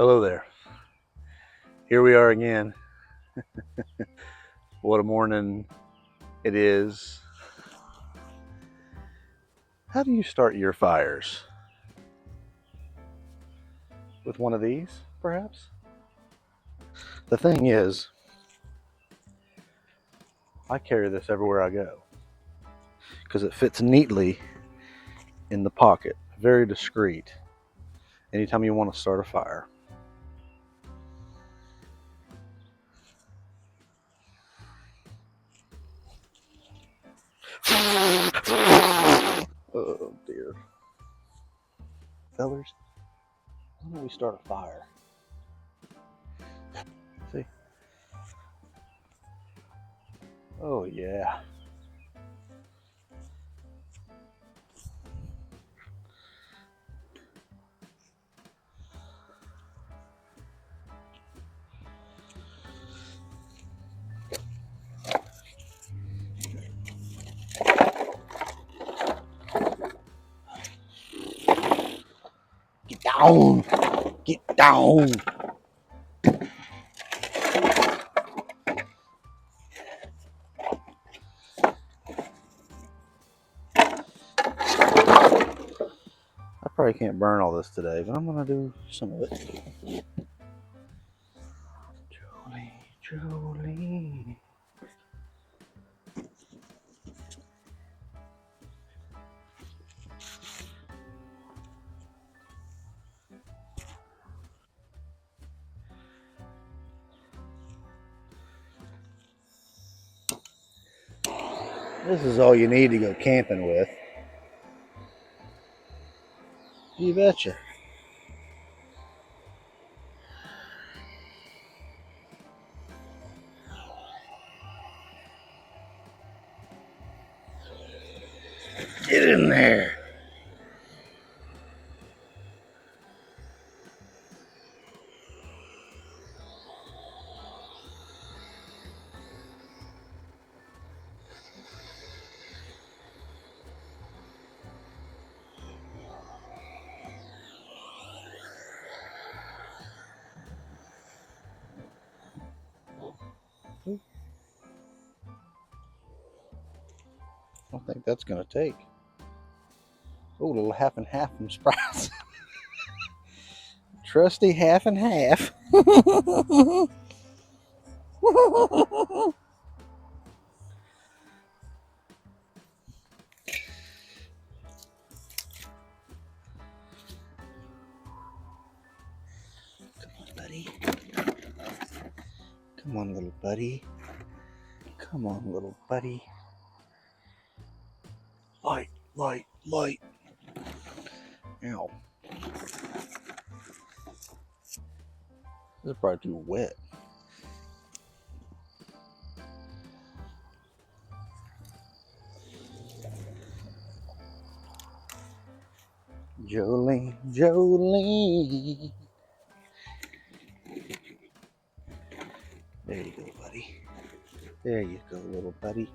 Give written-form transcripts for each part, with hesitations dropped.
Hello there. Here we are again. What a morning it is. How do you start your fires? With one of these, perhaps? The thing is, I carry this everywhere I go because it fits neatly in the pocket, very discreet. Anytime you want to start a fire. Oh dear. Fellers, why don't we start a fire? See? Oh yeah. Get down! Get down! I probably can't burn all this today, but I'm gonna do some of it. Jolie. This is all you need to go camping with. You betcha. Get in there. I don't think that's gonna take. Oh, a little half and half from Sprouts. Trusty half and half. Come on, buddy. Come on, little buddy. Come on, little buddy. Light, light, light. Ow. This is probably too wet. Jolene, Jolene. There you go, buddy. There you go, little buddy.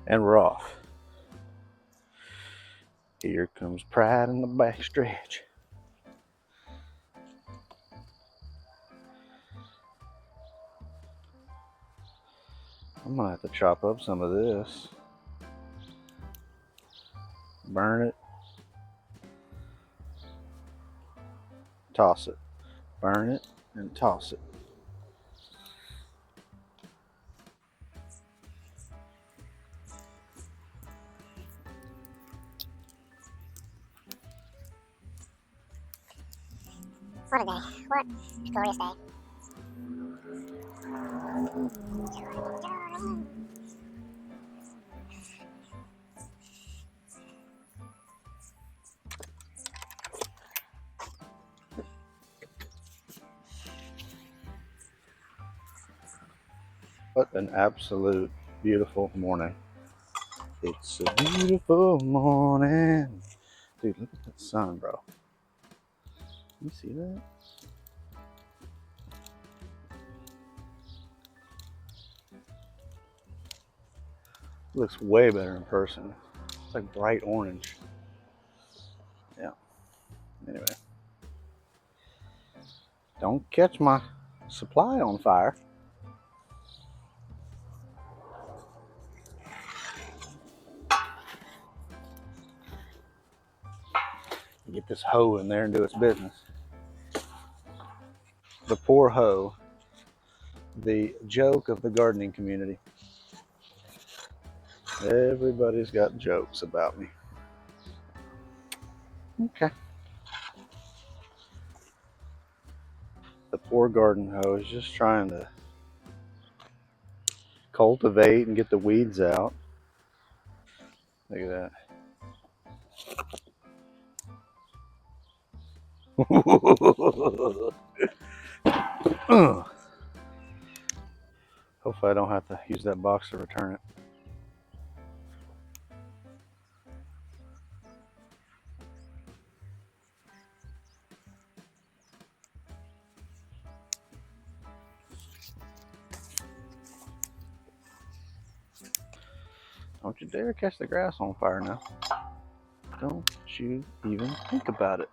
And we're off. Here comes Pride in the backstretch. I'm gonna have to chop up some of this. Burn it. Toss it. Burn it and toss it. What a day. What a glorious day. What an absolute beautiful morning. It's a beautiful morning. Dude, look at that sun, bro. You see that? It looks way better in person. It's like bright orange. Yeah. Anyway. Don't catch my supply on fire. Get this hoe in there and do its business. The poor hoe. The joke of the gardening community. Everybody's got jokes about me. Okay. The poor garden hoe is just trying to cultivate and get the weeds out. Look at that. Hopefully I don't have to use that box to return it. Don't you dare catch the grass on fire now. Don't you even think about it.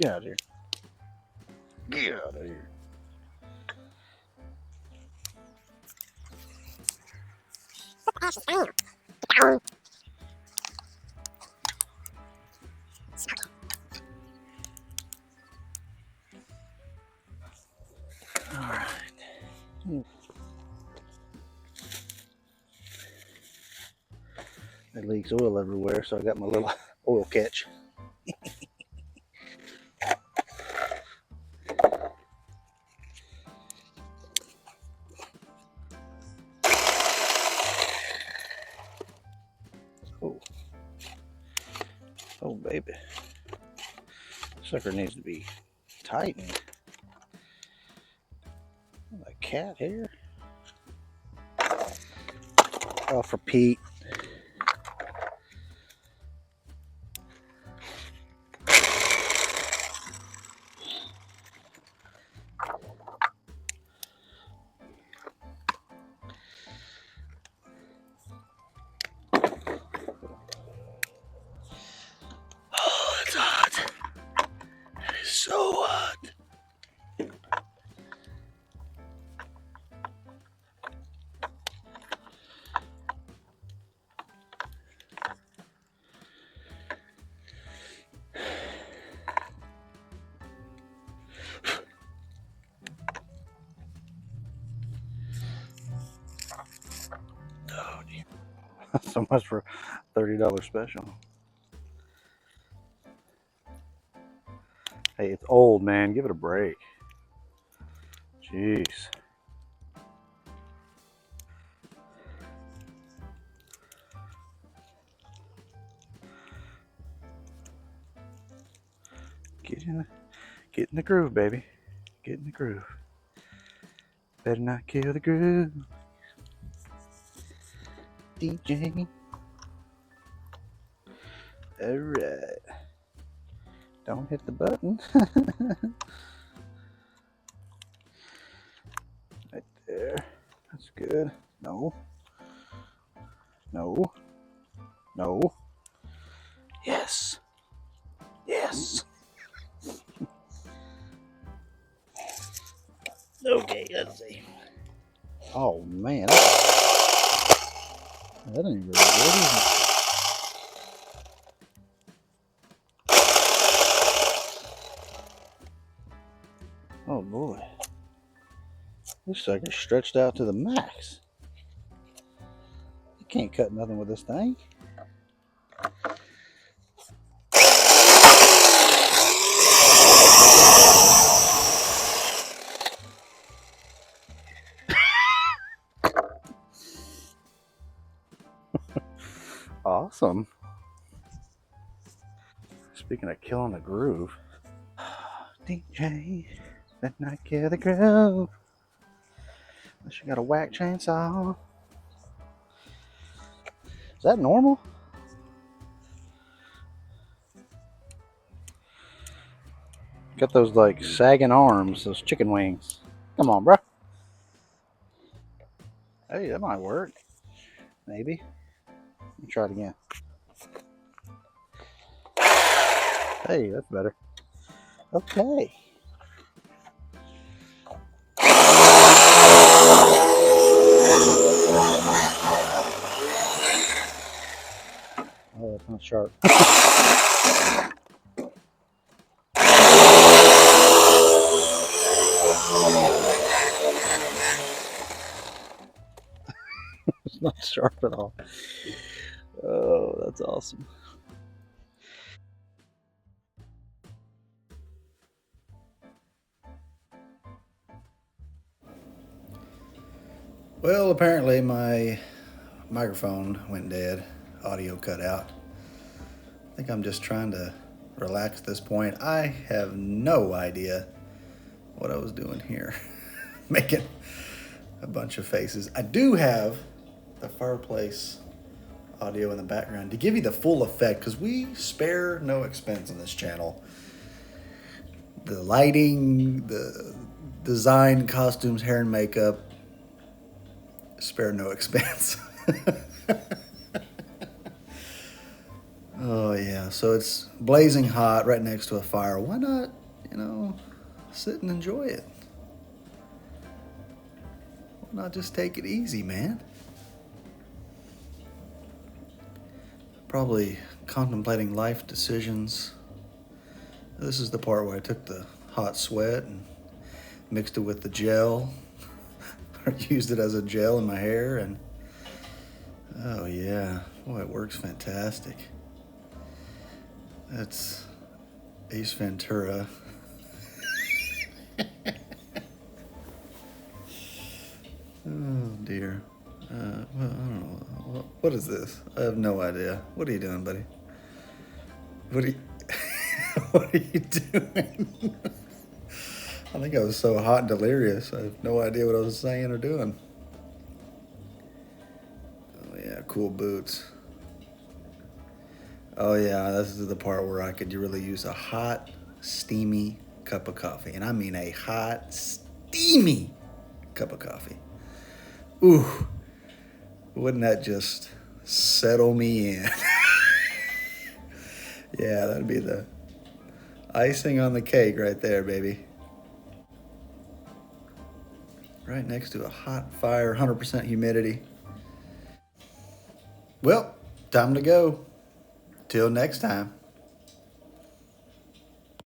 Get out of here. Get out of here. Put the ashes down. Down. Alright. It leaks oil everywhere, so I got my little oil catch. Oh. Oh, baby. Sucker needs to be tightened. A cat hair. Oh, for Pete. Oh, it's hot. It is so hot. Oh, dear. So much for $30 special. Hey, it's old, man. Give it a break. Jeez. Get in the groove, baby. Get in the groove. Better not kill the groove. DJ. Alright. Don't hit the button. Right there. That's good. No. No. No. Yes. Yes. Okay, let's see. Oh man. That ain't very good, is it? Oh boy. This sucker's stretched out to the max. You can't cut nothing with this thing. Awesome. Speaking of killing the groove. DJ, better not kill the groove. Unless you got a whack chainsaw. Is that normal? Got those like sagging arms, those chicken wings. Come on, bro. Hey, that might work. Maybe. Let me try it again. Hey, that's better. Okay. Oh, that's not sharp. It's not sharp at all. Oh, that's awesome. Well, apparently my microphone went dead. Audio cut out. I think I'm just trying to relax at this point. I have no idea what I was doing here. Making a bunch of faces. I do have the fireplace audio in the background to give you the full effect because we spare no expense on this channel. The lighting, the design, costumes, hair, and makeup, spare no expense. Oh, yeah. So it's blazing hot right next to a fire. Why not, sit and enjoy it? Why not just take it easy, man? Probably contemplating life decisions. This is the part where I took the hot sweat and mixed it with the gel, or used it as a gel in my hair, and oh yeah, boy, it works fantastic. That's Ace Ventura. Oh dear. Well, I don't know. What is this? I have no idea. What are you doing, buddy? What are you? What are you doing? I think I was so hot and delirious. I have no idea what I was saying or doing. Oh yeah, cool boots. Oh yeah, this is the part where I could really use a hot, steamy cup of coffee. And I mean a hot, steamy cup of coffee. Ooh, wouldn't that just settle me in? Yeah, that'd be the icing on the cake right there, baby. Right next to a hot fire, 100% humidity. Well, time to go. Till next time.